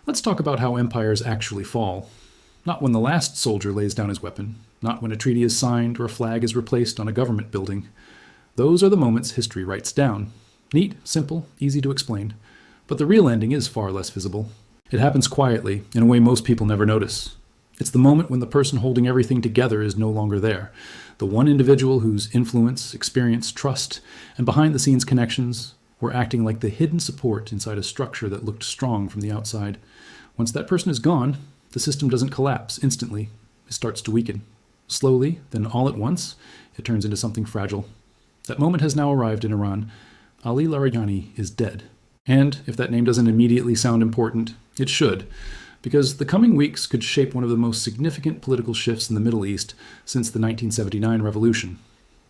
Let's talk about how empires actually fall. Not when the last soldier lays down his weapon, not when a treaty is signed or a flag is replaced on a government building. Those are the moments history writes down. Neat, simple, easy to explain. But the real ending is far less visible. It happens quietly, in a way most people never notice. It's the moment when the person holding everything together is no longer there. The one individual whose influence, experience, trust, and behind-the-scenes connections were acting like the hidden support inside a structure that looked strong from the outside. Once that person is gone, the system doesn't collapse instantly. It starts to weaken. Slowly, then all at once, it turns into something fragile. That moment has now arrived in Iran. Ali Larijani is dead. And if that name doesn't immediately sound important, it should, because the coming weeks could shape one of the most significant political shifts in the Middle East since the 1979 revolution.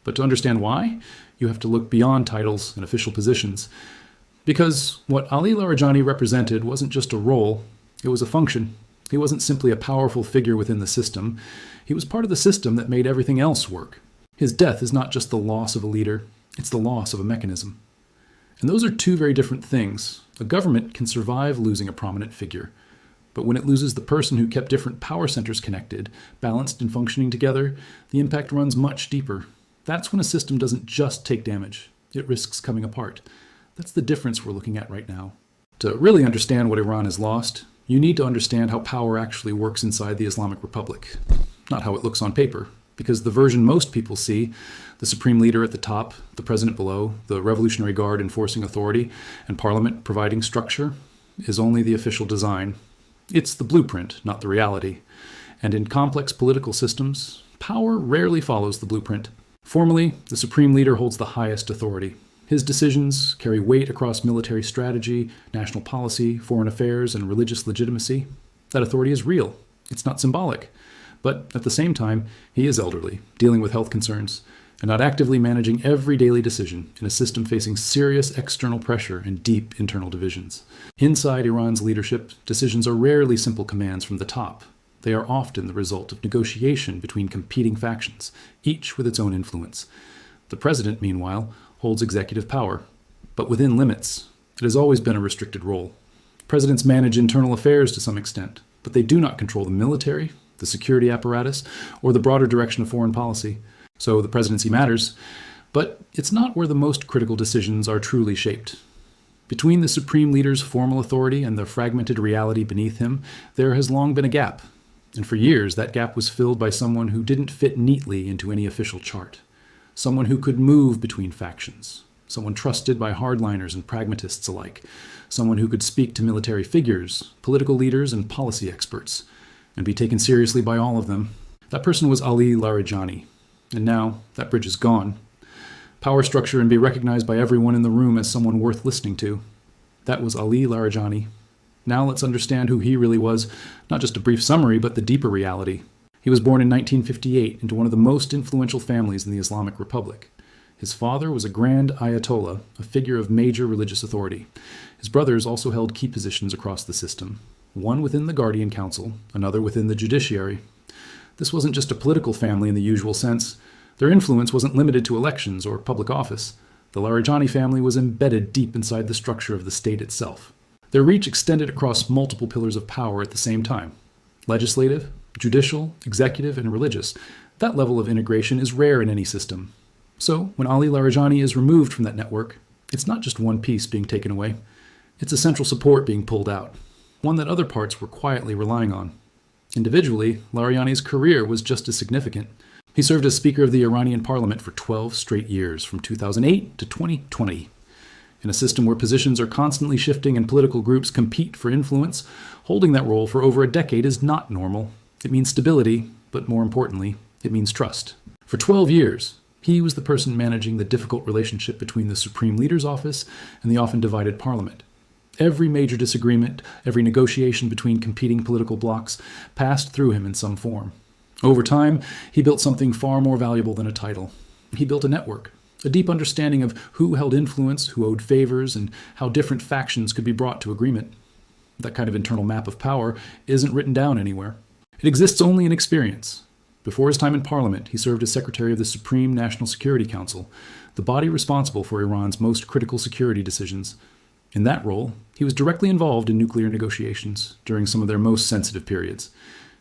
But to understand why, you have to look beyond titles and official positions. Because what Ali Larijani represented wasn't just a role, it was a function. He wasn't simply a powerful figure within the system. He was part of the system that made everything else work. His death is not just the loss of a leader, it's the loss of a mechanism. And those are two very different things. A government can survive losing a prominent figure. But when it loses the person who kept different power centers connected, balanced and functioning together, the impact runs much deeper. That's when a system doesn't just take damage, it risks coming apart. That's the difference we're looking at right now. To really understand what Iran has lost, you need to understand how power actually works inside the Islamic Republic, not how it looks on paper. Because the version most people see, the supreme leader at the top, the president below, the Revolutionary Guard enforcing authority, and parliament providing structure, is only the official design. It's the blueprint, not the reality. And in complex political systems, power rarely follows the blueprint. Formally, the supreme leader holds the highest authority. His decisions carry weight across military strategy, national policy, foreign affairs, and religious legitimacy. That authority is real. It's not symbolic. But at the same time, he is elderly, dealing with health concerns, and not actively managing every daily decision in a system facing serious external pressure and deep internal divisions. Inside Iran's leadership, decisions are rarely simple commands from the top. They are often the result of negotiation between competing factions, each with its own influence. The president, meanwhile, holds executive power, but within limits. It has always been a restricted role. Presidents manage internal affairs to some extent, but they do not control the military, the security apparatus, or the broader direction of foreign policy. So the presidency matters, but it's not where the most critical decisions are truly shaped. Between the supreme leader's formal authority and the fragmented reality beneath him, there has long been a gap. And for years, that gap was filled by someone who didn't fit neatly into any official chart. Someone who could move between factions. Someone trusted by hardliners and pragmatists alike. Someone who could speak to military figures, political leaders, and policy experts, and be taken seriously by all of them. That person was Ali Larijani, and now that bridge is gone. Power structure and be recognized by everyone in the room as someone worth listening to. That was Ali Larijani. Now let's understand who he really was, not just a brief summary, but the deeper reality. He was born in 1958 into one of the most influential families in the Islamic Republic. His father was a grand ayatollah, a figure of major religious authority. His brothers also held key positions across the system. One within the Guardian Council, another within the judiciary. This wasn't just a political family in the usual sense. Their influence wasn't limited to elections or public office. The Larijani family was embedded deep inside the structure of the state itself. Their reach extended across multiple pillars of power at the same time. Legislative, judicial, executive, and religious. That level of integration is rare in any system. So, when Ali Larijani is removed from that network, it's not just one piece being taken away. It's a central support being pulled out. One that other parts were quietly relying on. Individually, Larijani's career was just as significant. He served as Speaker of the Iranian Parliament for 12 straight years, from 2008 to 2020. In a system where positions are constantly shifting and political groups compete for influence, holding that role for over a decade is not normal. It means stability, but more importantly, it means trust. For 12 years, he was the person managing the difficult relationship between the Supreme Leader's office and the often divided Parliament. Every major disagreement, every negotiation between competing political blocs passed through him in some form. Over time, he built something far more valuable than a title. He built a network, a deep understanding of who held influence, who owed favors, and how different factions could be brought to agreement. That kind of internal map of power isn't written down anywhere. It exists only in experience. Before his time in Parliament, he served as Secretary of the Supreme National Security Council, the body responsible for Iran's most critical security decisions. In that role, he was directly involved in nuclear negotiations during some of their most sensitive periods.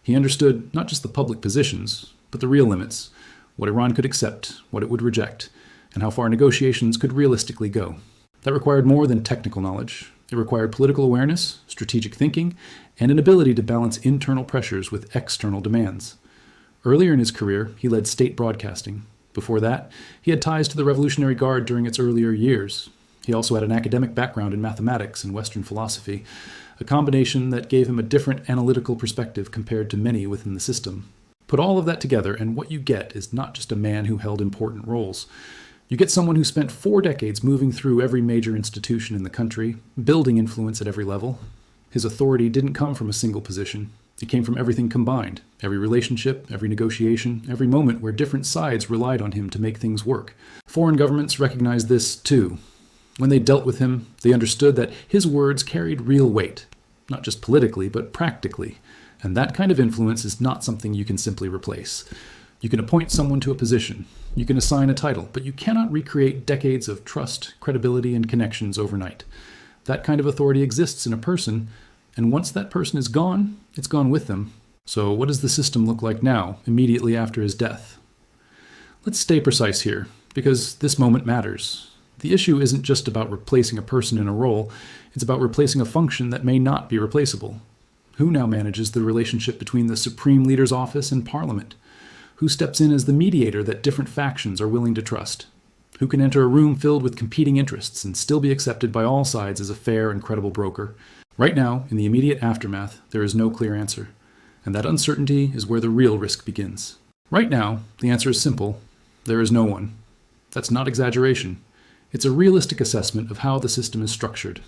He understood not just the public positions, but the real limits, what Iran could accept, what it would reject, and how far negotiations could realistically go. That required more than technical knowledge. It required political awareness, strategic thinking, and an ability to balance internal pressures with external demands. Earlier in his career, he led state broadcasting. Before that, he had ties to the Revolutionary Guard during its earlier years. He also had an academic background in mathematics and Western philosophy, a combination that gave him a different analytical perspective compared to many within the system. Put all of that together, and what you get is not just a man who held important roles. You get someone who spent 4 decades moving through every major institution in the country, building influence at every level. His authority didn't come from a single position. It came from everything combined, every relationship, every negotiation, every moment where different sides relied on him to make things work. Foreign governments recognized this too. When they dealt with him, they understood that his words carried real weight, not just politically, but practically. And that kind of influence is not something you can simply replace. You can appoint someone to a position, you can assign a title, but you cannot recreate decades of trust, credibility, and connections overnight. That kind of authority exists in a person, and once that person is gone, it's gone with them. So what does the system look like now, immediately after his death? Let's stay precise here, because this moment matters. The issue isn't just about replacing a person in a role, it's about replacing a function that may not be replaceable. Who now manages the relationship between the Supreme Leader's office and Parliament? Who steps in as the mediator that different factions are willing to trust? Who can enter a room filled with competing interests and still be accepted by all sides as a fair and credible broker? Right now, in the immediate aftermath, there is no clear answer. And that uncertainty is where the real risk begins. Right now, the answer is simple. There is no one. That's not exaggeration. It's a realistic assessment of how the system is structured.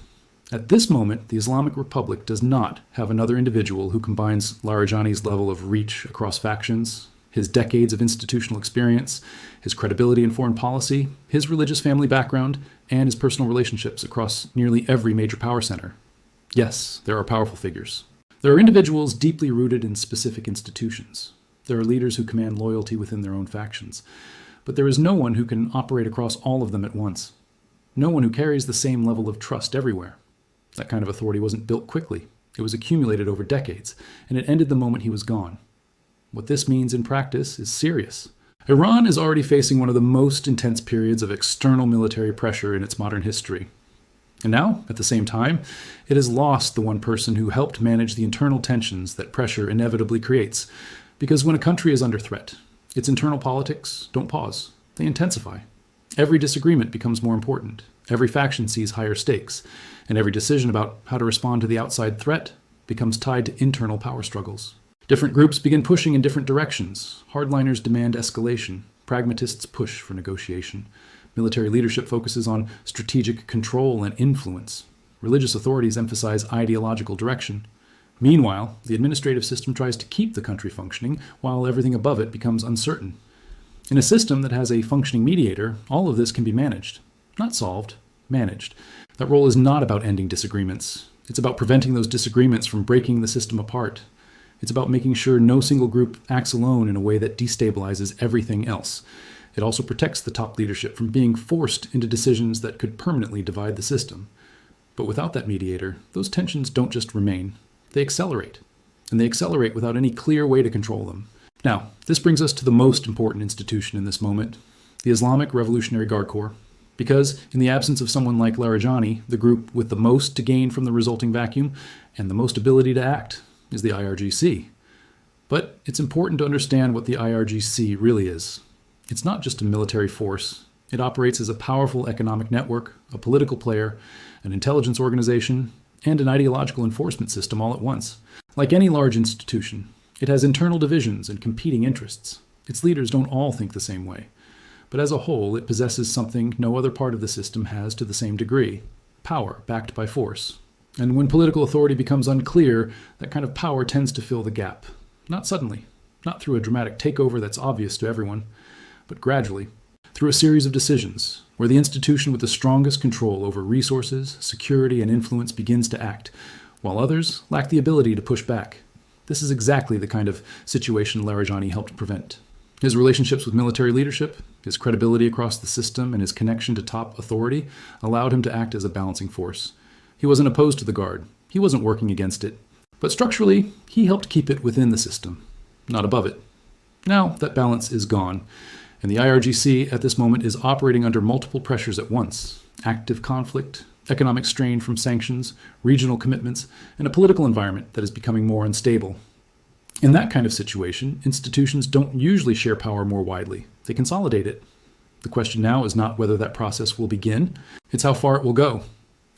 At this moment, the Islamic Republic does not have another individual who combines Larijani's level of reach across factions, his decades of institutional experience, his credibility in foreign policy, his religious family background, and his personal relationships across nearly every major power center. Yes, there are powerful figures. There are individuals deeply rooted in specific institutions. There are leaders who command loyalty within their own factions. But there is no one who can operate across all of them at once. No one who carries the same level of trust everywhere. That kind of authority wasn't built quickly. It was accumulated over decades, and it ended the moment he was gone. What this means in practice is serious. Iran is already facing one of the most intense periods of external military pressure in its modern history. And now, at the same time, it has lost the one person who helped manage the internal tensions that pressure inevitably creates. Because when a country is under threat, its internal politics don't pause. They intensify. Every disagreement becomes more important. Every faction sees higher stakes. And every decision about how to respond to the outside threat becomes tied to internal power struggles. Different groups begin pushing in different directions. Hardliners demand escalation. Pragmatists push for negotiation. Military leadership focuses on strategic control and influence. Religious authorities emphasize ideological direction. Meanwhile, the administrative system tries to keep the country functioning while everything above it becomes uncertain. In a system that has a functioning mediator, all of this can be managed. Not solved, managed. That role is not about ending disagreements. It's about preventing those disagreements from breaking the system apart. It's about making sure no single group acts alone in a way that destabilizes everything else. It also protects the top leadership from being forced into decisions that could permanently divide the system. But without that mediator, those tensions don't just remain. They accelerate. And they accelerate without any clear way to control them. Now, this brings us to the most important institution in this moment, the Islamic Revolutionary Guard Corps. Because, in the absence of someone like Larijani, the group with the most to gain from the resulting vacuum and the most ability to act is the IRGC. But it's important to understand what the IRGC really is. It's not just a military force. It operates as a powerful economic network, a political player, an intelligence organization, and an ideological enforcement system all at once. Like any large institution, it has internal divisions and competing interests. Its leaders don't all think the same way. But as a whole, it possesses something no other part of the system has to the same degree: power backed by force. And when political authority becomes unclear, that kind of power tends to fill the gap. Not suddenly, not through a dramatic takeover that's obvious to everyone, but gradually, through a series of decisions, where the institution with the strongest control over resources, security, and influence begins to act, while others lack the ability to push back. This is exactly the kind of situation Larijani helped prevent. His relationships with military leadership, his credibility across the system, and his connection to top authority allowed him to act as a balancing force. He wasn't opposed to the Guard. He wasn't working against it. But structurally, he helped keep it within the system, not above it. Now that balance is gone, and the IRGC at this moment is operating under multiple pressures at once: active conflict, economic strain from sanctions, regional commitments, and a political environment that is becoming more unstable. In that kind of situation, institutions don't usually share power more widely. They consolidate it. The question now is not whether that process will begin, it's how far it will go,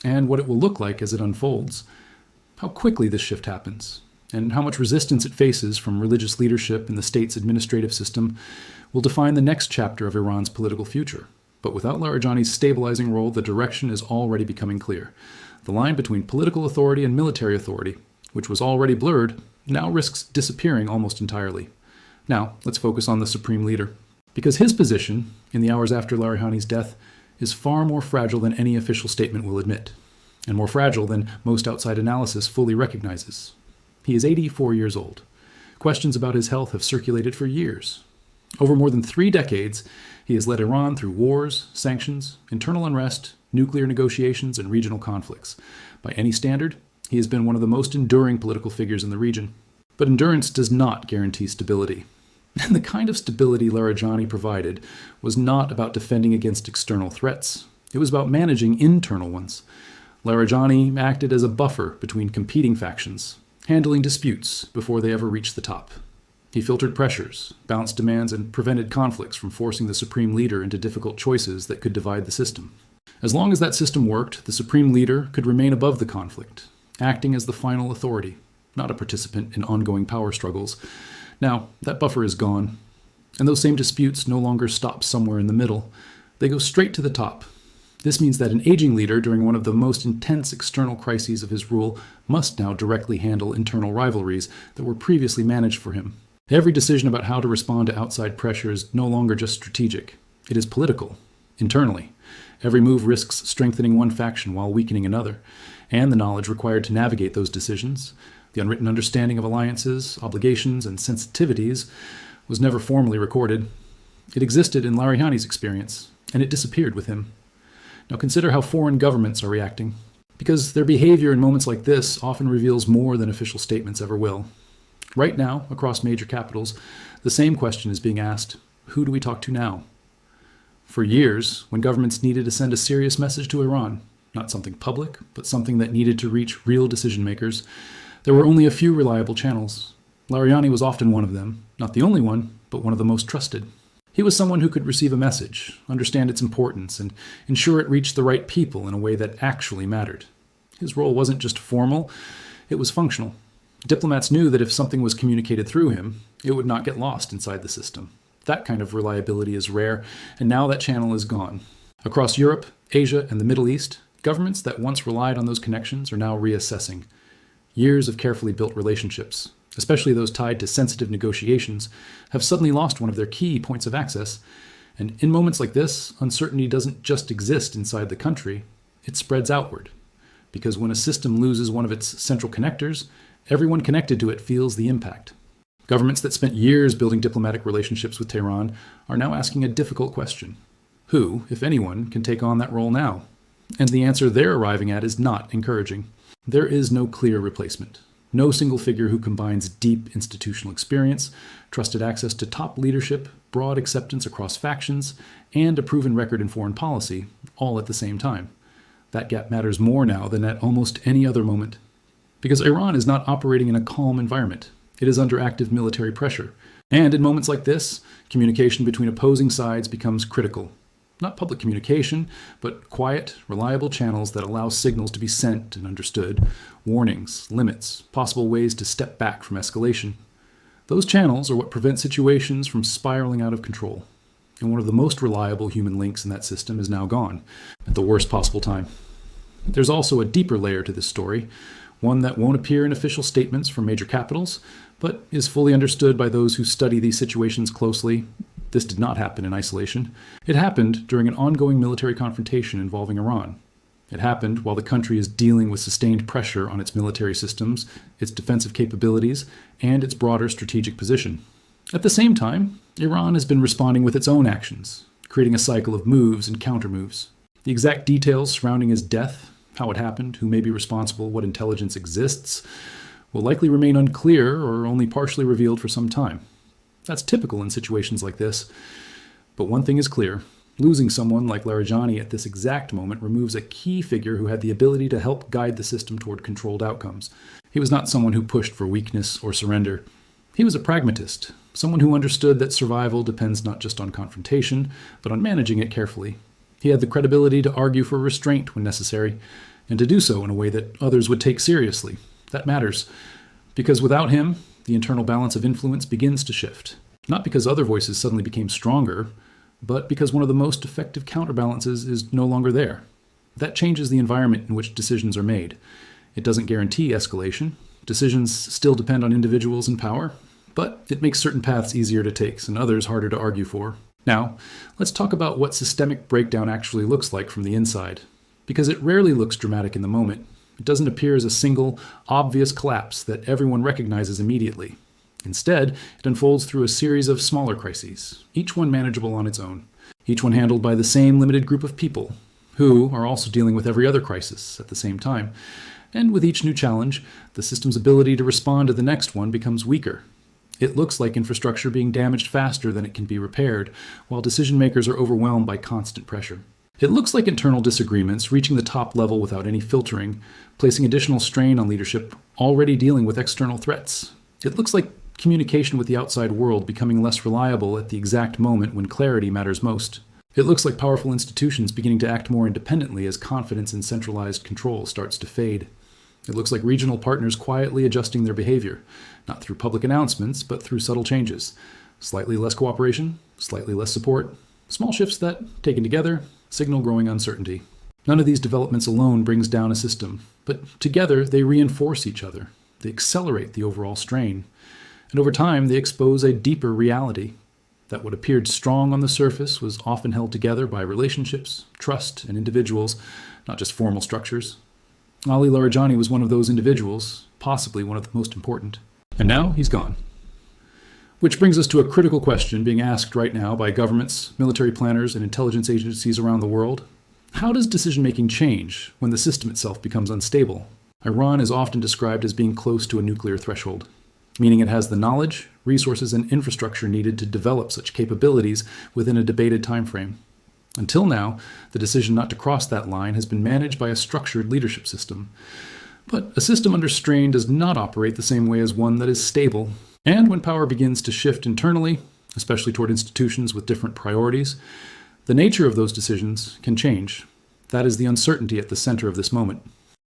and what it will look like as it unfolds. How quickly this shift happens, and how much resistance it faces from religious leadership and the state's administrative system will define the next chapter of Iran's political future. But without Larijani's stabilizing role, the direction is already becoming clear. The line between political authority and military authority, which was already blurred, now risks disappearing almost entirely. Now, let's focus on the supreme leader. Because his position, in the hours after Larijani's death, is far more fragile than any official statement will admit, and more fragile than most outside analysis fully recognizes. He is 84 years old. Questions about his health have circulated for years. Over more than 3 decades, he has led Iran through wars, sanctions, internal unrest, nuclear negotiations, and regional conflicts. By any standard, he has been one of the most enduring political figures in the region. But endurance does not guarantee stability. And the kind of stability Larijani provided was not about defending against external threats. It was about managing internal ones. Larijani acted as a buffer between competing factions, handling disputes before they ever reached the top. He filtered pressures, balanced demands, and prevented conflicts from forcing the supreme leader into difficult choices that could divide the system. As long as that system worked, the supreme leader could remain above the conflict, acting as the final authority, not a participant in ongoing power struggles. Now, that buffer is gone, and those same disputes no longer stop somewhere in the middle. They go straight to the top. This means that an aging leader during one of the most intense external crises of his rule must now directly handle internal rivalries that were previously managed for him. Every decision about how to respond to outside pressure is no longer just strategic. It is political, internally. Every move risks strengthening one faction while weakening another, and the knowledge required to navigate those decisions, the unwritten understanding of alliances, obligations, and sensitivities, was never formally recorded. It existed in Larijani's experience, and it disappeared with him. Now consider how foreign governments are reacting, because their behavior in moments like this often reveals more than official statements ever will. Right now, across major capitals, the same question is being asked: who do we talk to now? For years, when governments needed to send a serious message to Iran, not something public, but something that needed to reach real decision makers, there were only a few reliable channels. Larijani was often one of them, not the only one, but one of the most trusted. He was someone who could receive a message, understand its importance, and ensure it reached the right people in a way that actually mattered. His role wasn't just formal, it was functional. Diplomats knew that if something was communicated through him, it would not get lost inside the system. That kind of reliability is rare, and now that channel is gone. Across Europe, Asia, and the Middle East, governments that once relied on those connections are now reassessing. Years of carefully built relationships, especially those tied to sensitive negotiations, have suddenly lost one of their key points of access. And in moments like this, uncertainty doesn't just exist inside the country, it spreads outward. Because when a system loses one of its central connectors, everyone connected to it feels the impact. Governments that spent years building diplomatic relationships with Tehran are now asking a difficult question. Who, if anyone, can take on that role now? And the answer they're arriving at is not encouraging. There is no clear replacement. No single figure who combines deep institutional experience, trusted access to top leadership, broad acceptance across factions, and a proven record in foreign policy, all at the same time. That gap matters more now than at almost any other moment. Because Iran is not operating in a calm environment. It is under active military pressure. And in moments like this, communication between opposing sides becomes critical. Not public communication, but quiet, reliable channels that allow signals to be sent and understood, warnings, limits, possible ways to step back from escalation. Those channels are what prevent situations from spiraling out of control. And one of the most reliable human links in that system is now gone, at the worst possible time. There's also a deeper layer to this story, one that won't appear in official statements from major capitals, but is fully understood by those who study these situations closely. This did not happen in isolation. It happened during an ongoing military confrontation involving Iran. It happened while the country is dealing with sustained pressure on its military systems, its defensive capabilities, and its broader strategic position. At the same time, Iran has been responding with its own actions, creating a cycle of moves and countermoves. The exact details surrounding his death, How it happened, who may be responsible, what intelligence exists, will likely remain unclear or only partially revealed for some time. That's typical in situations like this. But one thing is clear. Losing someone like Larijani at this exact moment removes a key figure who had the ability to help guide the system toward controlled outcomes. He was not someone who pushed for weakness or surrender. He was a pragmatist, someone who understood that survival depends not just on confrontation, but on managing it carefully. He had the credibility to argue for restraint when necessary, and to do so in a way that others would take seriously. That matters, because without him, the internal balance of influence begins to shift. Not because other voices suddenly became stronger, but because one of the most effective counterbalances is no longer there. That changes the environment in which decisions are made. It doesn't guarantee escalation. Decisions still depend on individuals in power, but it makes certain paths easier to take and others harder to argue for. Now, let's talk about what systemic breakdown actually looks like from the inside, because it rarely looks dramatic in the moment. It doesn't appear as a single, obvious collapse that everyone recognizes immediately. Instead, it unfolds through a series of smaller crises, each one manageable on its own, each one handled by the same limited group of people, who are also dealing with every other crisis at the same time. And with each new challenge, the system's ability to respond to the next one becomes weaker. It looks like infrastructure being damaged faster than it can be repaired, while decision makers are overwhelmed by constant pressure. It looks like internal disagreements reaching the top level without any filtering, placing additional strain on leadership already dealing with external threats. It looks like communication with the outside world becoming less reliable at the exact moment when clarity matters most. It looks like powerful institutions beginning to act more independently as confidence in centralized control starts to fade. It looks like regional partners quietly adjusting their behavior, not through public announcements, but through subtle changes. Slightly less cooperation, slightly less support, small shifts that, taken together, signal growing uncertainty. None of these developments alone brings down a system, but together they reinforce each other. They accelerate the overall strain. And over time, they expose a deeper reality. That what appeared strong on the surface was often held together by relationships, trust, and individuals, not just formal structures. Ali Larijani was one of those individuals, possibly one of the most important. And now he's gone. Which brings us to a critical question being asked right now by governments, military planners, and intelligence agencies around the world. How does decision-making change when the system itself becomes unstable? Iran is often described as being close to a nuclear threshold, meaning it has the knowledge, resources, and infrastructure needed to develop such capabilities within a debated timeframe. Until now, the decision not to cross that line has been managed by a structured leadership system. But a system under strain does not operate the same way as one that is stable. And when power begins to shift internally, especially toward institutions with different priorities, the nature of those decisions can change. That is the uncertainty at the center of this moment.